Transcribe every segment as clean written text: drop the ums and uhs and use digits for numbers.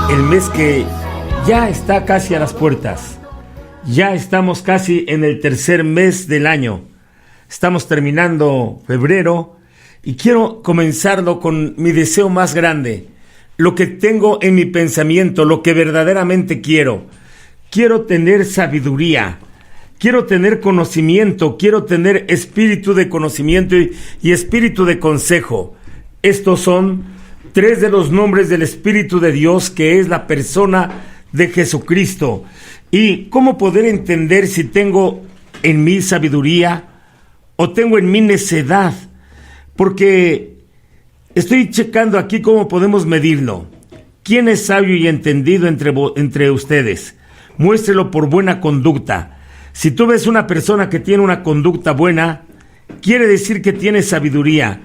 El mes que ya está casi a las puertas. Ya estamos casi en el tercer mes del año. Estamos terminando febrero y quiero comenzarlo con mi deseo más grande, lo que tengo en mi pensamiento, lo que verdaderamente quiero. Quiero tener sabiduría, quiero tener conocimiento, quiero tener espíritu de conocimiento y espíritu de consejo. Estos son tres de los nombres del Espíritu de Dios, que es la persona de Jesucristo. ¿Y cómo poder entender si tengo en mí sabiduría o tengo en mí necedad? Porque estoy checando aquí cómo podemos medirlo. ¿Quién es sabio y entendido entre ustedes? Muéstrelo por buena conducta. Si tú ves una persona que tiene una conducta buena, quiere decir que tiene sabiduría.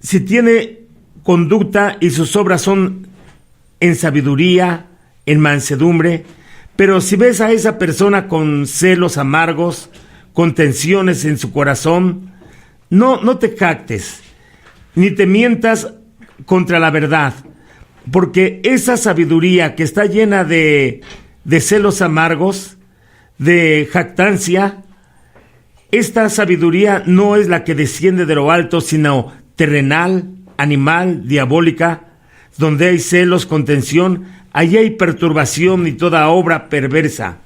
Si tiene conducta y sus obras son en sabiduría, en mansedumbre, pero si ves a esa persona con celos amargos, con tensiones en su corazón, no te jactes, ni te mientas contra la verdad, porque esa sabiduría que está llena de celos amargos, de jactancia, esta sabiduría no es la que desciende de lo alto, sino terrenal, animal, diabólica. Donde hay celos, contención, allí hay perturbación y toda obra perversa.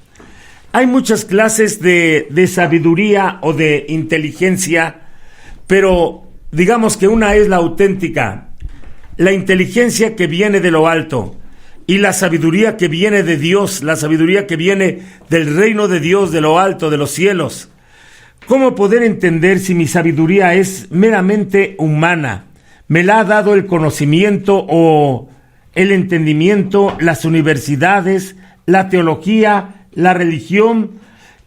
Hay muchas clases de sabiduría o de inteligencia, pero digamos que una es la auténtica, la inteligencia que viene de lo alto, y la sabiduría que viene de Dios, la sabiduría que viene del reino de Dios, de lo alto, de los cielos. ¿Cómo poder entender si mi sabiduría es meramente humana? ¿Me la ha dado el conocimiento o el entendimiento, las universidades, la teología, la religión?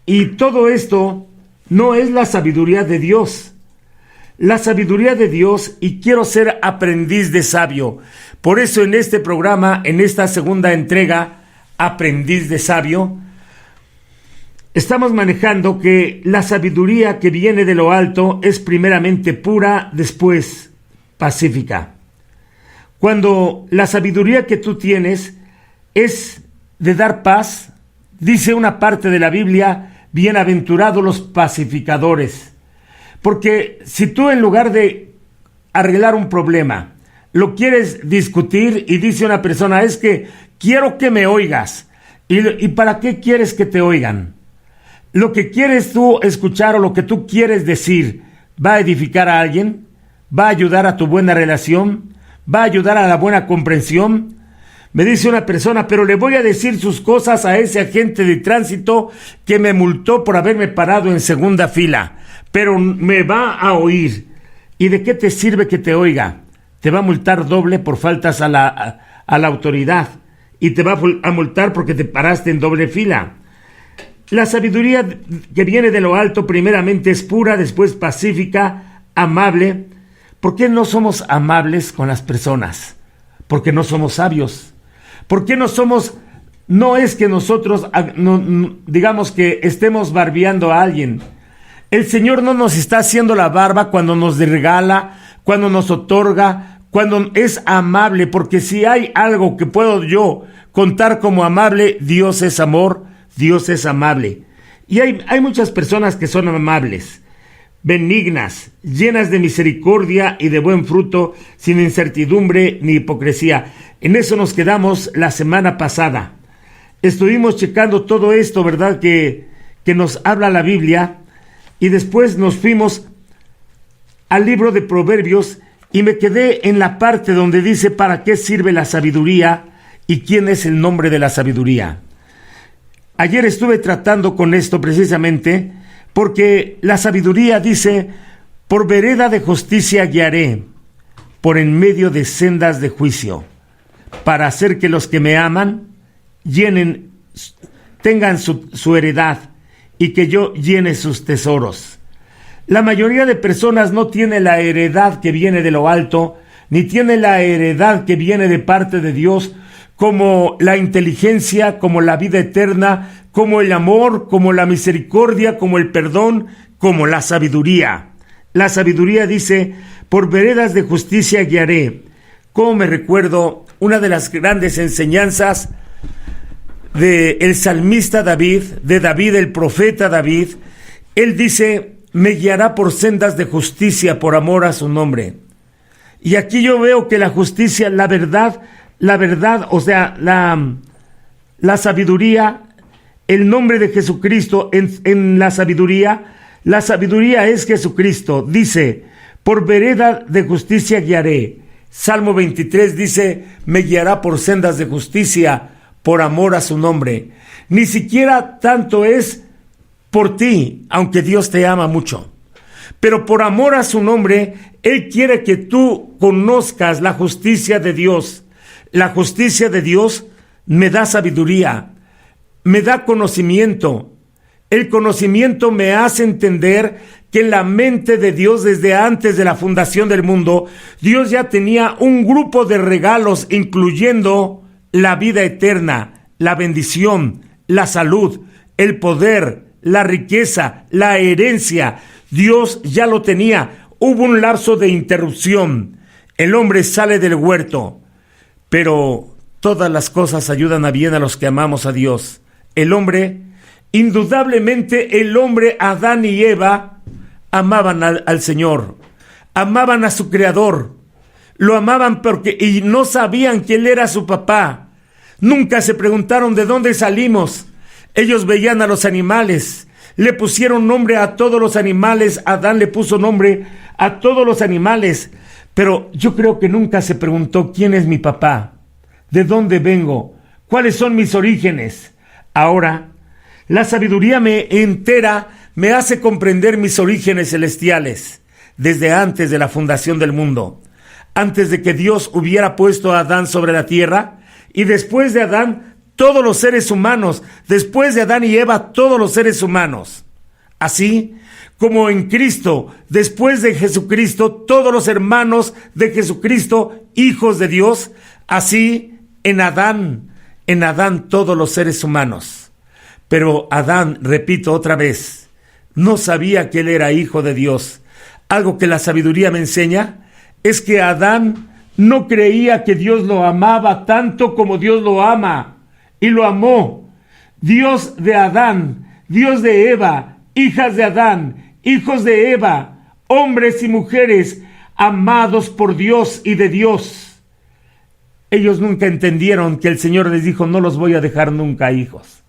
Y todo esto no es la sabiduría de Dios. La sabiduría de Dios, y quiero ser aprendiz de sabio. Por eso en este programa, en esta segunda entrega, Aprendiz de Sabio, estamos manejando que la sabiduría que viene de lo alto es primeramente pura, después pacífica. Cuando la sabiduría que tú tienes es de dar paz, dice una parte de la Biblia, bienaventurados los pacificadores. Porque si tú, en lugar de arreglar un problema, lo quieres discutir y dice una persona, es que quiero que me oigas. ¿Y para qué quieres que te oigan? Lo que quieres tú escuchar o lo que tú quieres decir, ¿va a edificar a alguien? ¿Va a ayudar a tu buena relación? ¿Va a ayudar a la buena comprensión? Me dice una persona, pero le voy a decir sus cosas a ese agente de tránsito que me multó por haberme parado en segunda fila, pero me va a oír. ¿Y de qué te sirve que te oiga? Te va a multar doble por faltas a la autoridad, y te va a multar porque te paraste en doble fila. La sabiduría que viene de lo alto primeramente es pura, después pacífica, amable. ¿Por qué no somos amables con las personas? Porque no somos sabios. ¿Por qué no somos? No es que nosotros digamos que estemos barbeando a alguien. El Señor no nos está haciendo la barba cuando nos regala, cuando nos otorga, cuando es amable, porque si hay algo que puedo yo contar como amable, Dios es amor, Dios es amable. Y hay muchas personas que son amables, benignas, llenas de misericordia y de buen fruto, sin incertidumbre ni hipocresía. En eso nos quedamos la semana pasada. Estuvimos checando todo esto, ¿verdad? Que nos habla la Biblia, y después nos fuimos al libro de Proverbios y me quedé en la parte donde dice ¿para qué sirve la sabiduría y quién es el nombre de la sabiduría? Ayer estuve tratando con esto precisamente porque la sabiduría dice, por vereda de justicia guiaré, por en medio de sendas de juicio, para hacer que los que me aman tengan su heredad y que yo llene sus tesoros. La mayoría de personas no tiene la heredad que viene de lo alto, ni tiene la heredad que viene de parte de Dios, como la inteligencia, como la vida eterna, como el amor, como la misericordia, como el perdón, como la sabiduría. La sabiduría dice, por veredas de justicia guiaré, cómo me recuerdo una de las grandes enseñanzas del salmista David, de David, el profeta David. Él dice: me guiará por sendas de justicia por amor a su nombre. Y aquí yo veo que la justicia, la verdad, o sea, la sabiduría, el nombre de Jesucristo en la sabiduría es Jesucristo. Dice: por vereda de justicia guiaré. Salmo 23 dice: me guiará por sendas de justicia por amor a su nombre. Ni siquiera tanto es por ti, aunque Dios te ama mucho, pero por amor a su nombre, Él quiere que tú conozcas la justicia de Dios. La justicia de Dios me da sabiduría, me da conocimiento. El conocimiento me hace entender que en la mente de Dios, desde antes de la fundación del mundo, Dios ya tenía un grupo de regalos, incluyendo la vida eterna, la bendición, la salud, el poder, la riqueza, la herencia. Dios ya lo tenía. Hubo un lapso de interrupción. El hombre sale del huerto, pero todas las cosas ayudan a bien a los que amamos a Dios. El hombre, indudablemente el hombre, Adán y Eva, amaban al Señor, amaban a su Creador, lo amaban y no sabían que Él era su papá. Nunca se preguntaron de dónde salimos. Ellos veían a los animales, le pusieron nombre a todos los animales. Adán le puso nombre a todos los animales, pero yo creo que nunca se preguntó: ¿quién es mi papá? ¿De dónde vengo? ¿Cuáles son mis orígenes? Ahora, la sabiduría me hace comprender mis orígenes celestiales desde antes de la fundación del mundo, antes de que Dios hubiera puesto a Adán sobre la tierra, y después de Adán, todos los seres humanos, después de Adán y Eva, todos los seres humanos. Así como en Cristo, después de Jesucristo, todos los hermanos de Jesucristo, hijos de Dios, así en Adán todos los seres humanos. Pero Adán, repito otra vez, no sabía que él era hijo de Dios. Algo que la sabiduría me enseña es que Adán no creía que Dios lo amaba tanto como Dios lo ama, y lo amó. Dios de Adán, Dios de Eva, hijas de Adán, hijos de Eva, hombres y mujeres amados por Dios y de Dios. Ellos nunca entendieron que el Señor les dijo: no los voy a dejar nunca, hijos.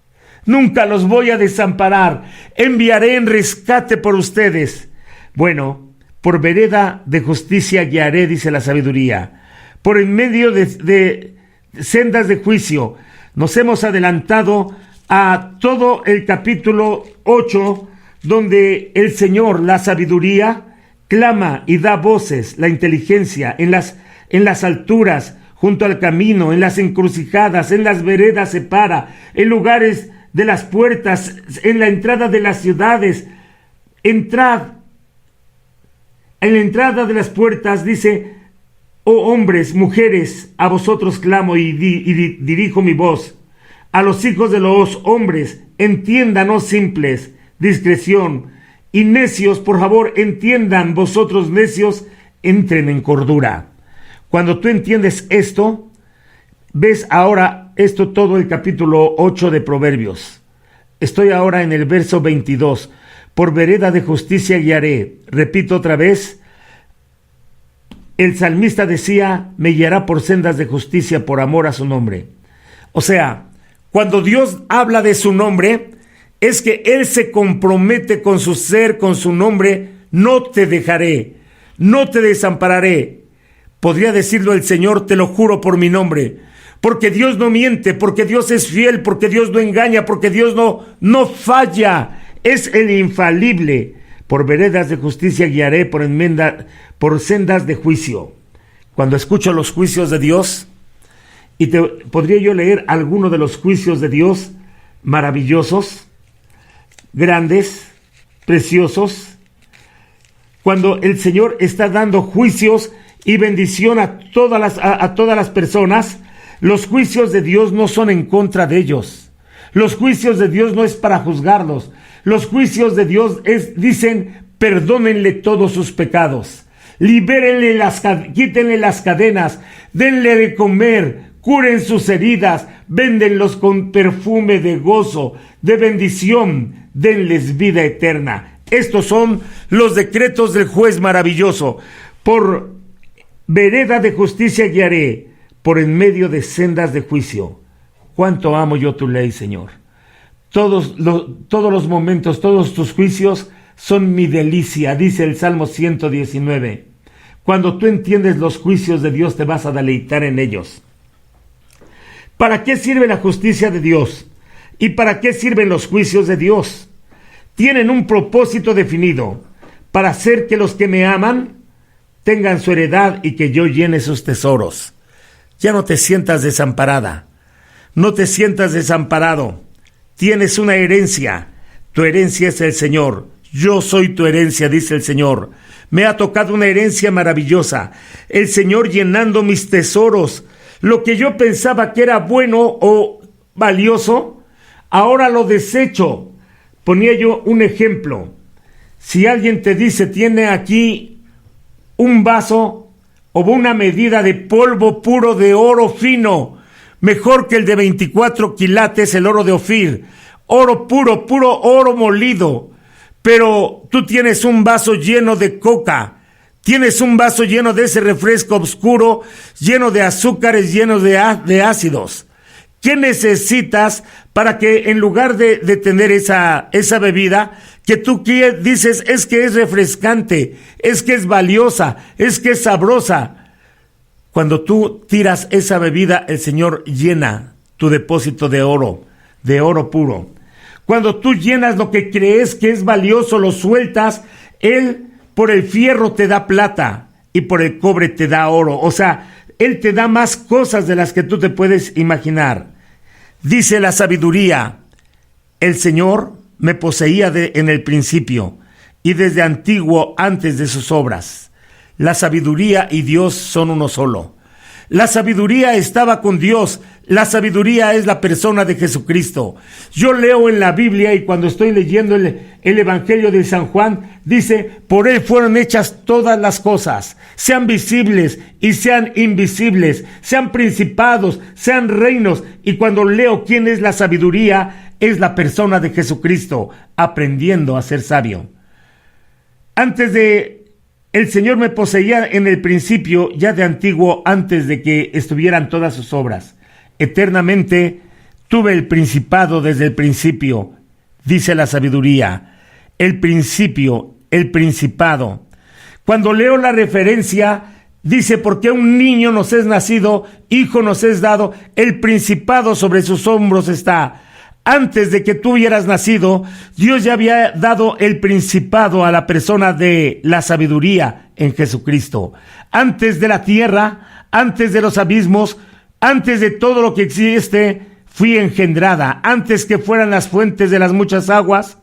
Nunca los voy a desamparar. Enviaré en rescate por ustedes. Bueno, por vereda de justicia guiaré, dice la sabiduría. Por en medio de sendas de juicio. Nos hemos adelantado a todo el capítulo 8, donde el Señor, la sabiduría, clama y da voces, la inteligencia, en las alturas, junto al camino, en las encrucijadas, en las veredas se para, en lugares de las puertas, en la entrada de las ciudades. Entrad. En la entrada de las puertas dice: oh hombres, mujeres, a vosotros clamo y dirijo mi voz. A los hijos de los hombres, entiendan, oh simples, discreción. Y necios, por favor, entiendan, vosotros necios, entren en cordura. Cuando tú entiendes esto, ves ahora esto todo el capítulo 8 de Proverbios. Estoy ahora en el verso 22. Por vereda de justicia guiaré. Repito otra vez. El salmista decía: me guiará por sendas de justicia por amor a su nombre. O sea, cuando Dios habla de su nombre, es que Él se compromete con su ser, con su nombre. No te dejaré, no te desampararé. Podría decirlo el Señor: te lo juro por mi nombre. Porque Dios no miente, porque Dios es fiel, porque Dios no engaña, porque Dios no falla. Es el infalible. Por veredas de justicia guiaré, por sendas de juicio. Cuando escucho los juicios de Dios, y podría yo leer alguno de los juicios de Dios maravillosos, grandes, preciosos. Cuando el Señor está dando juicios y bendición a todas las personas, los juicios de Dios no son en contra de ellos. Los juicios de Dios no es para juzgarlos. Los juicios de Dios dicen: perdónenle todos sus pecados. Libérenle quítenle las cadenas, denle de comer, curen sus heridas, véndenlos con perfume de gozo, de bendición, denles vida eterna. Estos son los decretos del juez maravilloso. Por vereda de justicia guiaré, por en medio de sendas de juicio. Cuánto amo yo tu ley, Señor. Todos los momentos, todos tus juicios son mi delicia, dice el Salmo 119. Cuando tú entiendes los juicios de Dios, te vas a deleitar en ellos. ¿Para qué sirve la justicia de Dios? ¿Y para qué sirven los juicios de Dios? Tienen un propósito definido, para hacer que los que me aman tengan su heredad y que yo llene sus tesoros. Ya no te sientas desamparada, no te sientas desamparado. Tienes una herencia, tu herencia es el Señor. Yo soy tu herencia, dice el Señor. Me ha tocado una herencia maravillosa, el Señor llenando mis tesoros. Lo que yo pensaba que era bueno o valioso, ahora lo desecho. Ponía yo un ejemplo. Si alguien te dice, tiene aquí un vaso o una medida de polvo puro de oro fino, mejor que el de 24 quilates, el oro de Ofir, oro puro, puro oro molido, pero tú tienes un vaso lleno de coca, tienes un vaso lleno de ese refresco oscuro, lleno de azúcares, lleno de ácidos. ¿Qué necesitas para que en lugar de tener esa bebida, que tú dices es que es refrescante, es que es valiosa, es que es sabrosa? Cuando tú tiras esa bebida, el Señor llena tu depósito de oro puro. Cuando tú llenas lo que crees que es valioso, lo sueltas, Él por el fierro te da plata y por el cobre te da oro. O sea, Él te da más cosas de las que tú te puedes imaginar. Dice la sabiduría, el Señor me poseía en el principio y desde antiguo antes de sus obras. La sabiduría y Dios son uno solo. La sabiduría estaba con Dios. La sabiduría es la persona de Jesucristo. Yo leo en la Biblia y cuando estoy leyendo el Evangelio de San Juan, dice, por Él fueron hechas todas las cosas, sean visibles y sean invisibles, sean principados, sean reinos. Y cuando leo quién es la sabiduría, es la persona de Jesucristo, aprendiendo a ser sabio. El Señor me poseía en el principio, ya de antiguo, antes de que estuvieran todas sus obras. Eternamente tuve el principado desde el principio, dice la sabiduría. El principio, el principado. Cuando leo la referencia, dice, porque un niño nos es nacido, hijo nos es dado, el principado sobre sus hombros está. Antes de que tú hubieras nacido, Dios ya había dado el principado a la persona de la sabiduría en Jesucristo. Antes de la tierra, antes de los abismos, antes de todo lo que existe, fui engendrada. Antes que fueran las fuentes de las muchas aguas,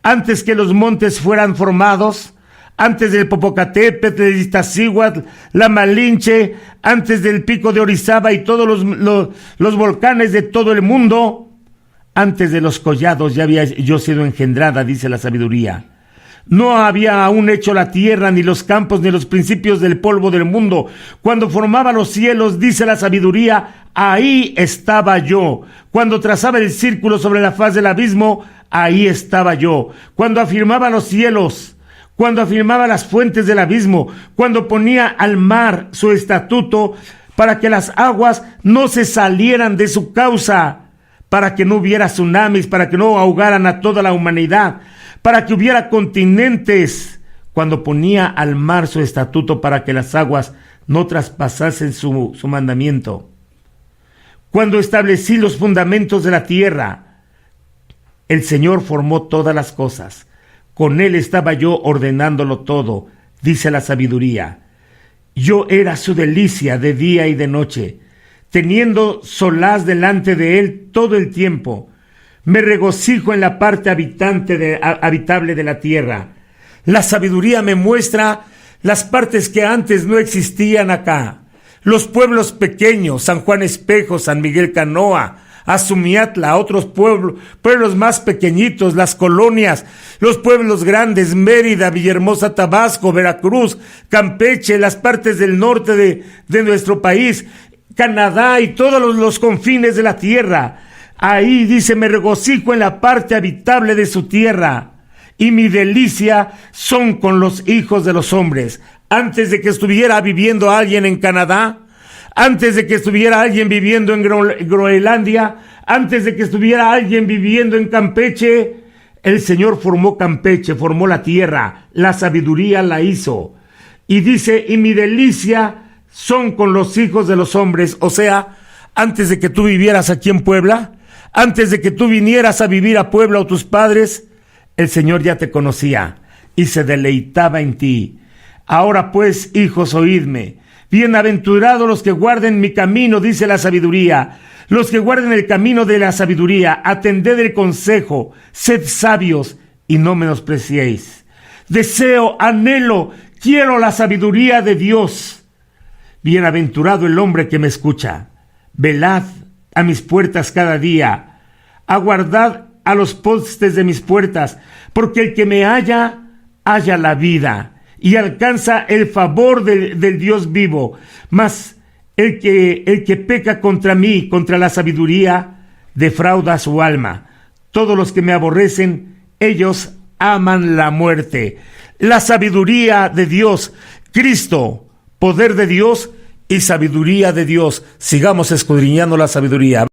antes que los montes fueran formados, antes del Popocatépetl, del Iztaccíhuatl, la Malinche, antes del pico de Orizaba y todos los volcanes de todo el mundo. Antes de los collados ya había yo sido engendrada, dice la sabiduría. No había aún hecho la tierra, ni los campos, ni los principios del polvo del mundo. Cuando formaba los cielos, dice la sabiduría, ahí estaba yo. Cuando trazaba el círculo sobre la faz del abismo, ahí estaba yo. Cuando afirmaba los cielos, cuando afirmaba las fuentes del abismo, cuando ponía al mar su estatuto para que las aguas no se salieran de su causa, para que no hubiera tsunamis, para que no ahogaran a toda la humanidad, para que hubiera continentes, cuando ponía al mar su estatuto para que las aguas no traspasasen su mandamiento. Cuando establecí los fundamentos de la tierra, el Señor formó todas las cosas. Con Él estaba yo ordenándolo todo, dice la sabiduría. Yo era su delicia de día y de noche, teniendo solaz delante de Él todo el tiempo. Me regocijo en la parte habitable de la tierra. La sabiduría me muestra las partes que antes no existían acá. Los pueblos pequeños, San Juan Espejo, San Miguel Canoa, a Sumiatla, a otros pueblos más pequeñitos, las colonias, los pueblos grandes, Mérida, Villahermosa, Tabasco, Veracruz, Campeche, las partes del norte de nuestro país, Canadá y todos los confines de la tierra. Ahí dice, me regocijo en la parte habitable de su tierra, y mi delicia son con los hijos de los hombres. Antes de que estuviera viviendo alguien en Canadá, antes de que estuviera alguien viviendo en Groenlandia, antes de que estuviera alguien viviendo en Campeche, el Señor formó Campeche, formó la tierra, la sabiduría la hizo. Y dice, y mi delicia son con los hijos de los hombres. O sea, antes de que tú vivieras aquí en Puebla, antes de que tú vinieras a vivir a Puebla o tus padres, el Señor ya te conocía y se deleitaba en ti. Ahora pues, hijos, oídme. Bienaventurados los que guarden mi camino, dice la sabiduría. Los que guarden el camino de la sabiduría, atended el consejo, sed sabios y no menospreciéis. Deseo, anhelo, quiero la sabiduría de Dios. Bienaventurado el hombre que me escucha. Velad a mis puertas cada día. Aguardad a los postes de mis puertas, porque el que me halla, halla la vida y alcanza el favor del Dios vivo. Mas el que peca contra mí, contra la sabiduría, defrauda su alma. Todos los que me aborrecen, ellos aman la muerte. La sabiduría de Dios, Cristo, poder de Dios y sabiduría de Dios. Sigamos escudriñando la sabiduría.